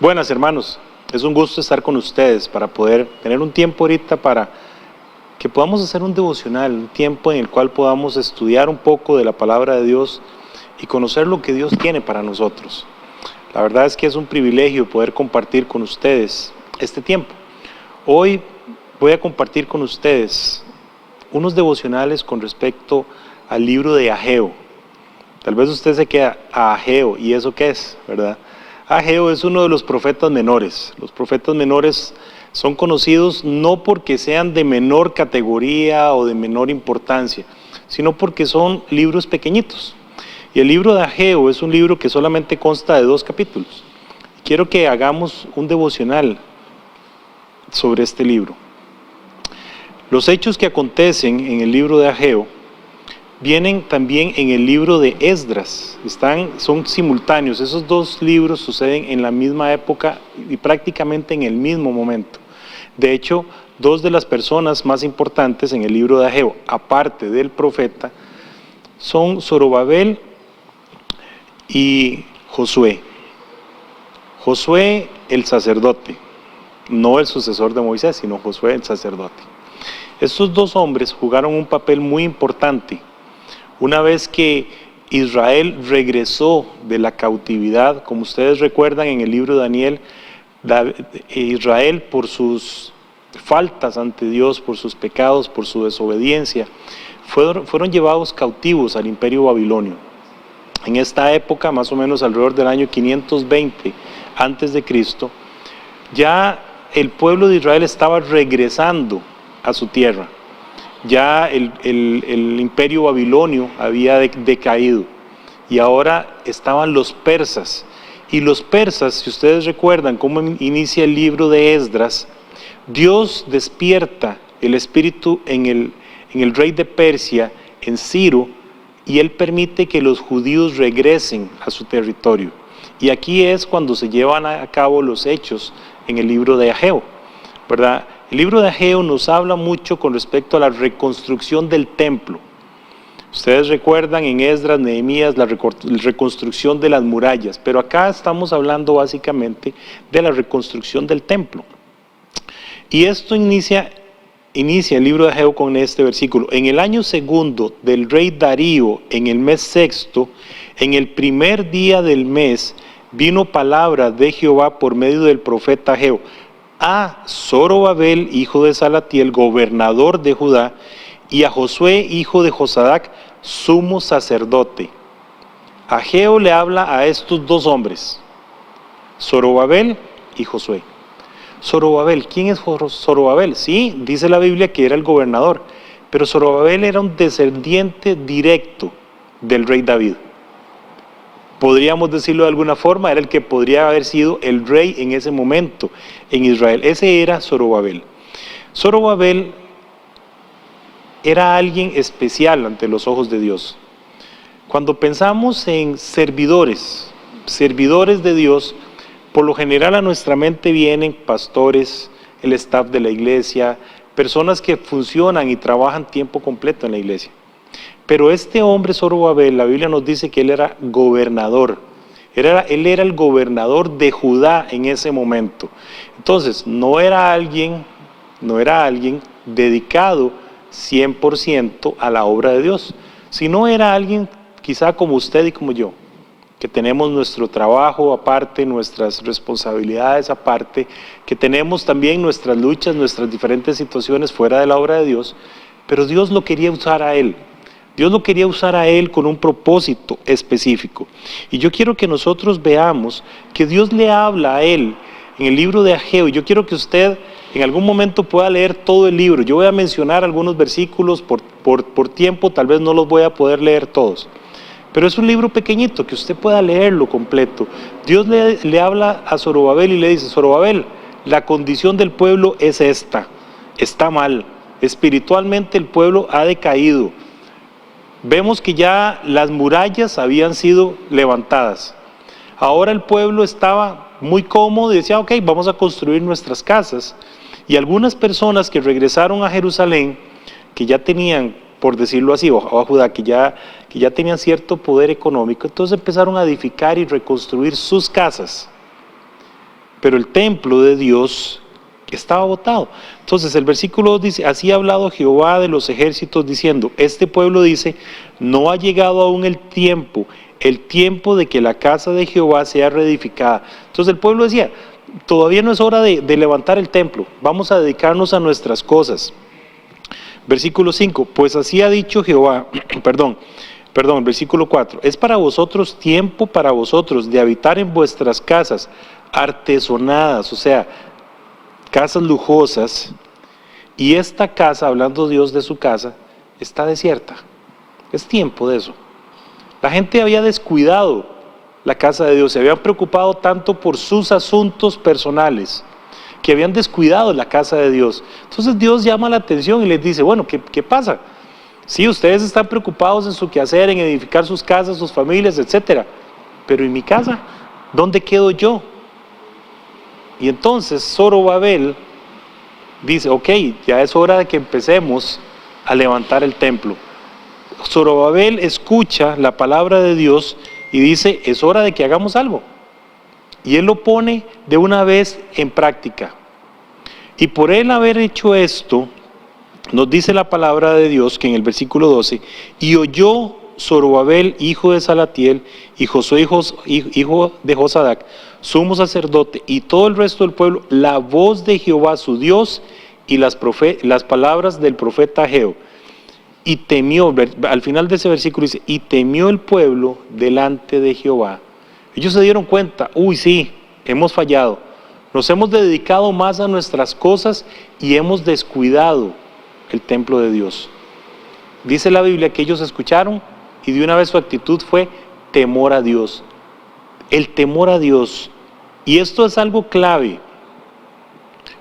Buenas, hermanos, es un gusto estar con ustedes para poder tener un tiempo ahorita para que podamos hacer un devocional, un tiempo en el cual podamos estudiar un poco de la palabra de Dios y conocer lo que Dios tiene para nosotros. La verdad es que es un privilegio poder compartir con ustedes este tiempo. Hoy voy a compartir con ustedes unos devocionales con respecto al libro de Ageo. Tal vez usted se queda a Ageo, ¿y eso qué es? ¿Verdad? Ageo es uno de los profetas menores. Los profetas menores son conocidos no porque sean de menor categoría o de menor importancia, sino porque son libros pequeñitos. Y el libro de Ageo es un libro que solamente consta de 2 capítulos. Quiero que hagamos un devocional sobre este libro. Los hechos que acontecen en el libro de Ageo vienen también en el libro de Esdras, son simultáneos. Esos 2 libros suceden en la misma época y prácticamente en el mismo momento. De hecho, 2 de las personas más importantes en el libro de Ageo, aparte del profeta, son Zorobabel y Josué. Josué el sacerdote, no el sucesor de Moisés, sino Josué el sacerdote. Estos 2 hombres jugaron un papel muy importante. Una vez que Israel regresó de la cautividad, como ustedes recuerdan en el libro de Daniel, Israel por sus faltas ante Dios, por sus pecados, por su desobediencia, fueron llevados cautivos al imperio babilonio. En esta época, más o menos alrededor del año 520 antes de Cristo, ya el pueblo de Israel estaba regresando a su tierra. Ya el imperio babilonio había decaído y ahora estaban los persas. Y los persas, si ustedes recuerdan cómo inicia el libro de Esdras, Dios despierta el espíritu en el rey de Persia, en Ciro, y él permite que los judíos regresen a su territorio. Y aquí es cuando se llevan a cabo los hechos en el libro de Ageo, ¿verdad? El libro de Ageo nos habla mucho con respecto a la reconstrucción del templo. Ustedes recuerdan en Esdras, Nehemías, la reconstrucción de las murallas, pero acá estamos hablando básicamente de la reconstrucción del templo. Y esto inicia el libro de Ageo con este versículo. En el año 2 del rey Darío, en el mes 6, en el primer día del mes, vino palabra de Jehová por medio del profeta Ageo a Zorobabel, hijo de Salatiel, gobernador de Judá, y a Josué, hijo de Josadac, sumo sacerdote. Ageo le habla a estos 2 hombres, Zorobabel y Josué. Zorobabel, ¿quién es Zorobabel? Sí, dice la Biblia que era el gobernador, pero Zorobabel era un descendiente directo del rey David. Podríamos decirlo de alguna forma, era el que podría haber sido el rey en ese momento en Israel. Ese era Zorobabel. Zorobabel era alguien especial ante los ojos de Dios. Cuando pensamos en servidores de Dios, por lo general a nuestra mente vienen pastores, el staff de la iglesia, personas que funcionan y trabajan tiempo completo en la iglesia. Pero este hombre Zorobabel, la Biblia nos dice que él era gobernador. Él era el gobernador de Judá en ese momento. Entonces, no era alguien dedicado 100% a la obra de Dios, sino era alguien quizá como usted y como yo, que tenemos nuestro trabajo aparte, nuestras responsabilidades aparte, que tenemos también nuestras luchas, nuestras diferentes situaciones fuera de la obra de Dios, pero Dios lo quería usar a él. Dios lo quería usar a él con un propósito específico. Y yo quiero que nosotros veamos que Dios le habla a él en el libro de Ageo. Y yo quiero que usted en algún momento pueda leer todo el libro. Yo voy a mencionar algunos versículos por tiempo, tal vez no los voy a poder leer todos. Pero es un libro pequeñito, que usted pueda leerlo completo. Dios le habla a Zorobabel y le dice: Zorobabel, la condición del pueblo es esta, está mal. Espiritualmente el pueblo ha decaído. Vemos que ya las murallas habían sido levantadas. Ahora el pueblo estaba muy cómodo y decía: ok, vamos a construir nuestras casas. Y algunas personas que regresaron a Jerusalén, que ya tenían, por decirlo así, o a Judá, que ya tenían cierto poder económico, entonces empezaron a edificar y reconstruir sus casas. pero el templo de Dios estaba botado. Entonces el versículo 2 dice: así ha hablado Jehová de los ejércitos diciendo, este pueblo dice, no ha llegado aún el tiempo de que la casa de Jehová sea reedificada. Entonces el pueblo decía, todavía no es hora de levantar el templo, vamos a dedicarnos a nuestras cosas. Versículo 5, pues así ha dicho Jehová, perdón, versículo 4, es para vosotros tiempo para vosotros de habitar en vuestras casas artesonadas, o sea, casas lujosas, y esta casa, hablando Dios de su casa, está desierta. Es tiempo de eso. La gente había descuidado la casa de Dios, se habían preocupado tanto por sus asuntos personales, que habían descuidado la casa de Dios. Entonces Dios llama la atención y les dice, bueno, ¿qué pasa? Sí, ustedes están preocupados en su quehacer, en edificar sus casas, sus familias, etcétera, pero ¿y mi casa? ¿Dónde quedo yo? Y entonces Zorobabel dice, ok, ya es hora de que empecemos a levantar el templo. Zorobabel escucha la palabra de Dios y dice, es hora de que hagamos algo. Y él lo pone de una vez en práctica. Y por él haber hecho esto, nos dice la palabra de Dios que en el versículo 12, y oyó Zorobabel, hijo de Salatiel, y Josué, hijo de Josadac, sumo sacerdote, y todo el resto del pueblo, la voz de Jehová su Dios, y las palabras del profeta Ageo. Y temió, al final de ese versículo dice, y temió el pueblo delante de Jehová. Ellos se dieron cuenta, uy sí, hemos fallado, nos hemos dedicado más a nuestras cosas y hemos descuidado el templo de Dios. Dice la Biblia que ellos escucharon y de una vez su actitud fue temor a Dios. El temor a Dios. Y esto es algo clave,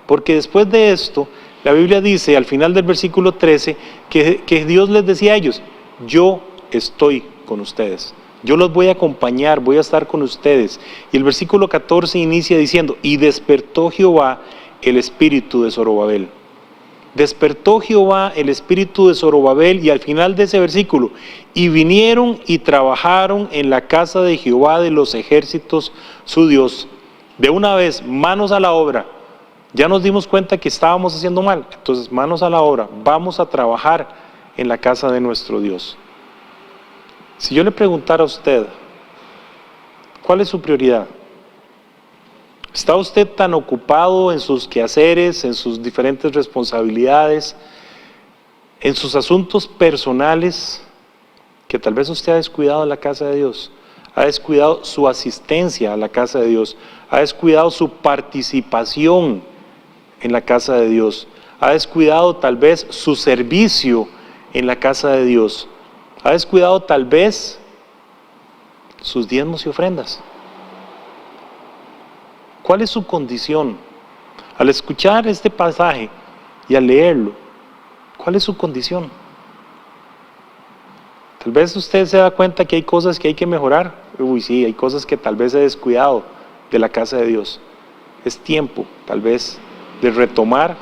porque después de esto, la Biblia dice al final del versículo 13 que Dios les decía a ellos, yo estoy con ustedes, yo los voy a acompañar, voy a estar con ustedes. Y el versículo 14 inicia diciendo, y despertó Jehová el espíritu de Zorobabel. Despertó Jehová el espíritu de Zorobabel, y al final de ese versículo, y vinieron y trabajaron en la casa de Jehová de los ejércitos, su Dios. De una vez, manos a la obra. Ya nos dimos cuenta que estábamos haciendo mal, entonces manos a la obra, vamos a trabajar en la casa de nuestro Dios. Si yo le preguntara a usted, ¿cuál es su prioridad? ¿Está usted tan ocupado en sus quehaceres, en sus diferentes responsabilidades, en sus asuntos personales, que tal vez usted ha descuidado la casa de Dios? Ha descuidado su asistencia a la casa de Dios, ha descuidado su participación en la casa de Dios, ha descuidado tal vez su servicio en la casa de Dios, ha descuidado tal vez sus diezmos y ofrendas. ¿Cuál es su condición? Al escuchar este pasaje y al leerlo, ¿cuál es su condición? Tal vez usted se da cuenta que hay cosas que hay que mejorar. Uy, sí, hay cosas que tal vez he descuidado de la casa de Dios. Es tiempo, tal vez, de retomar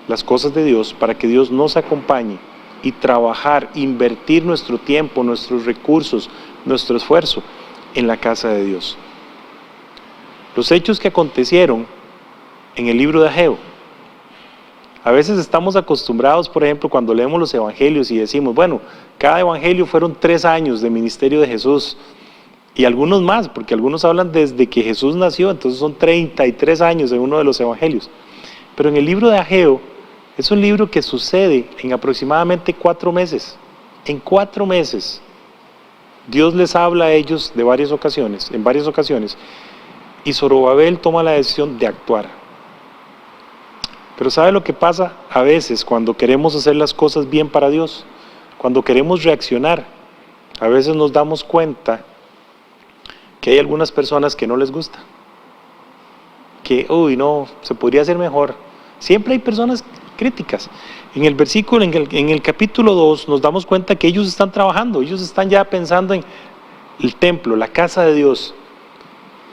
las cosas de Dios para que Dios nos acompañe y trabajar, invertir nuestro tiempo, nuestros recursos, nuestro esfuerzo en la casa de Dios. Los hechos que acontecieron en el libro de Ageo. A veces estamos acostumbrados, por ejemplo, cuando leemos los evangelios y decimos, bueno, cada evangelio fueron 3 años de ministerio de Jesús, y algunos más, porque algunos hablan desde que Jesús nació, entonces son 33 años en uno de los evangelios. Pero en el libro de Ageo, es un libro que sucede en aproximadamente 4 meses. En 4 meses, Dios les habla a ellos en varias ocasiones, y Zorobabel toma la decisión de actuar. Pero ¿sabe lo que pasa a veces cuando queremos hacer las cosas bien para Dios? Cuando queremos reaccionar, a veces nos damos cuenta que hay algunas personas que no les gusta, que, uy, no, se podría hacer mejor. Siempre hay personas críticas. En el versículo, en el capítulo 2, nos damos cuenta que ellos están trabajando, ellos están ya pensando en el templo, la casa de Dios.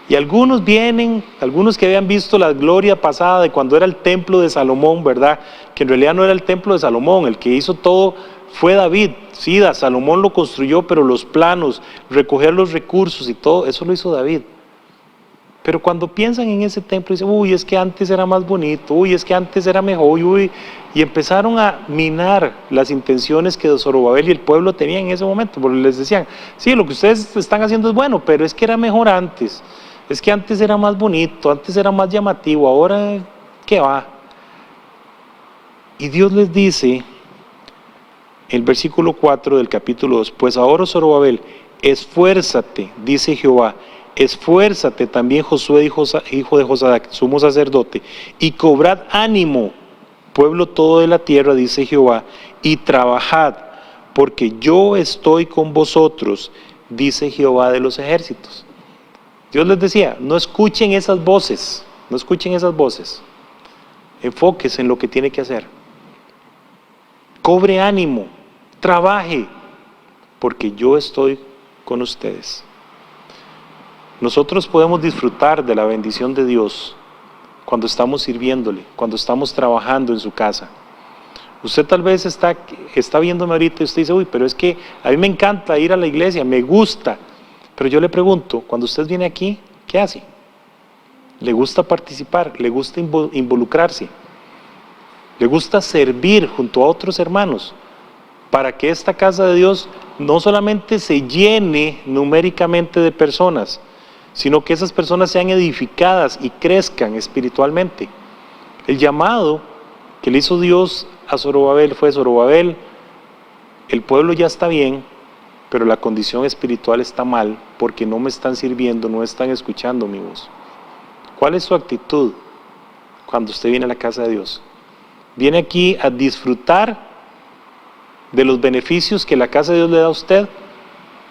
Y algunos que habían visto la gloria pasada de cuando era el templo de Salomón, ¿verdad? Que en realidad no era el templo de Salomón, el que hizo todo fue David. Sí, Salomón lo construyó, pero los planos, recoger los recursos y todo, eso lo hizo David. Pero cuando piensan en ese templo, dicen, uy, es que antes era más bonito, uy, es que antes era mejor, uy, y empezaron a minar las intenciones que Zorobabel y el pueblo tenían en ese momento, porque les decían, sí, lo que ustedes están haciendo es bueno, pero es que era mejor antes, es que antes era más bonito, antes era más llamativo, ahora, ¿qué va? Y Dios les dice, el versículo 4 del capítulo 2, pues ahora Zorobabel, esfuérzate, dice Jehová, esfuérzate también Josué, hijo de Josadac, sumo sacerdote, y cobrad ánimo, pueblo todo de la tierra, dice Jehová, y trabajad, porque yo estoy con vosotros, dice Jehová de los ejércitos. Dios les decía, no escuchen esas voces, no escuchen esas voces, enfóquese en lo que tiene que hacer. Cobre ánimo, trabaje, porque yo estoy con ustedes. Nosotros podemos disfrutar de la bendición de Dios cuando estamos sirviéndole, cuando estamos trabajando en su casa. Usted tal vez está viéndome ahorita y usted dice, uy, pero es que a mí me encanta ir a la iglesia, me gusta. Pero yo le pregunto, cuando usted viene aquí, ¿qué hace? ¿Le gusta participar? ¿Le gusta involucrarse? ¿Le gusta servir junto a otros hermanos? Para que esta casa de Dios no solamente se llene numéricamente de personas, sino que esas personas sean edificadas y crezcan espiritualmente. El llamado que le hizo Dios a Zorobabel fue: Zorobabel, el pueblo ya está bien, pero la condición espiritual está mal, porque no me están sirviendo, no están escuchando mi voz. ¿Cuál es su actitud cuando usted viene a la casa de Dios? ¿Viene aquí a disfrutar de los beneficios que la casa de Dios le da a usted?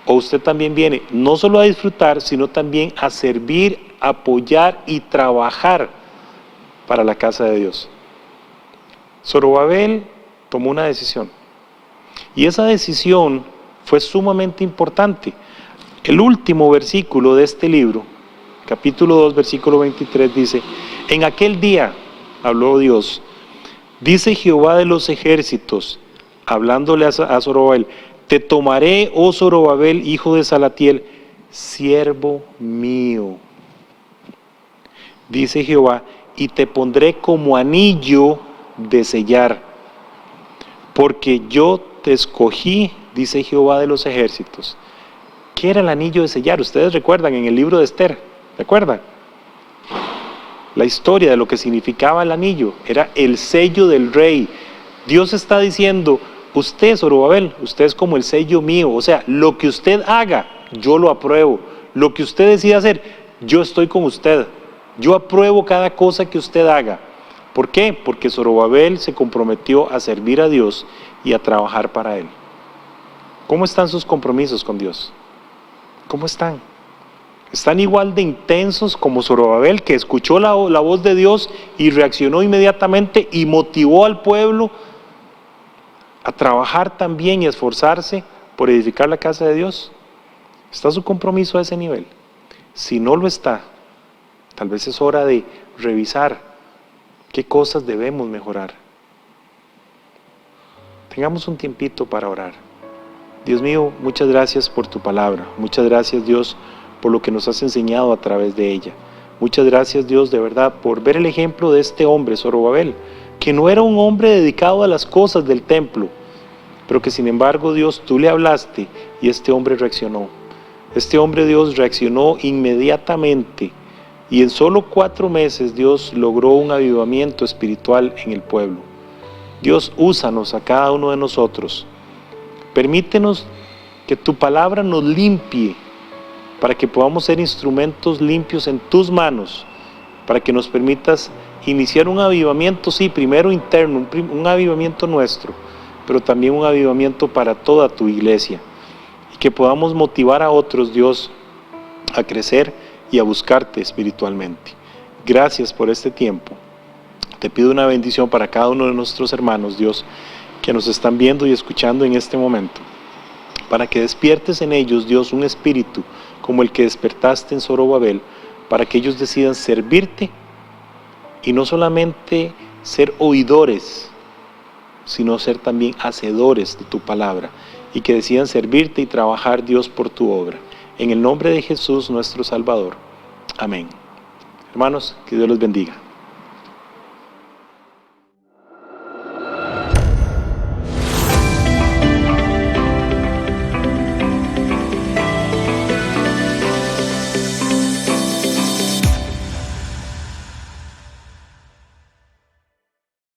¿O usted también viene no solo a disfrutar, sino también a servir, apoyar y trabajar para la casa de Dios? Zorobabel tomó una decisión, y esa decisión fue sumamente importante. El último versículo de este libro, capítulo 2, versículo 23, dice: en aquel día, habló Dios, dice Jehová de los ejércitos, hablándole a Zorobabel: te tomaré, oh Zorobabel, hijo de Salatiel, siervo mío, dice Jehová, y te pondré como anillo de sellar, porque yo te escogí, dice Jehová de los ejércitos. ¿Qué era el anillo de sellar? Ustedes recuerdan en el libro de Esther, ¿recuerdan? La historia de lo que significaba el anillo, era el sello del rey. Dios está diciendo: usted, Zorobabel, usted es como el sello mío, o sea, lo que usted haga, yo lo apruebo. Lo que usted decida hacer, yo estoy con usted. Yo apruebo cada cosa que usted haga. ¿Por qué? Porque Zorobabel se comprometió a servir a Dios y a trabajar para Él. ¿Cómo están sus compromisos con Dios? ¿Cómo están? ¿Están igual de intensos como Zorobabel, que escuchó la voz de Dios y reaccionó inmediatamente y motivó al pueblo a trabajar también y a esforzarse por edificar la casa de Dios? ¿Está su compromiso a ese nivel? Si no lo está, tal vez es hora de revisar qué cosas debemos mejorar. Tengamos un tiempito para orar. Dios mío, muchas gracias por tu palabra. Muchas gracias, Dios, por lo que nos has enseñado a través de ella. Muchas gracias, Dios, de verdad, por ver el ejemplo de este hombre, Zorobabel, que no era un hombre dedicado a las cosas del templo, pero que sin embargo, Dios, tú le hablaste y este hombre reaccionó. Este hombre, Dios, reaccionó inmediatamente, y en solo 4 meses, Dios, logró un avivamiento espiritual en el pueblo. Dios, úsanos a cada uno de nosotros. Permítenos que tu palabra nos limpie, para que podamos ser instrumentos limpios en tus manos, para que nos permitas iniciar un avivamiento, sí, primero interno, un avivamiento nuestro, pero también un avivamiento para toda tu iglesia, y que podamos motivar a otros, Dios, a crecer y a buscarte espiritualmente. Gracias por este tiempo. Te pido una bendición para cada uno de nuestros hermanos, Dios, que nos están viendo y escuchando en este momento, para que despiertes en ellos, Dios, un espíritu como el que despertaste en Zorobabel, para que ellos decidan servirte y no solamente ser oidores, sino ser también hacedores de tu palabra, y que decidan servirte y trabajar, Dios, por tu obra. En el nombre de Jesús, nuestro Salvador. Amén. Hermanos, que Dios los bendiga.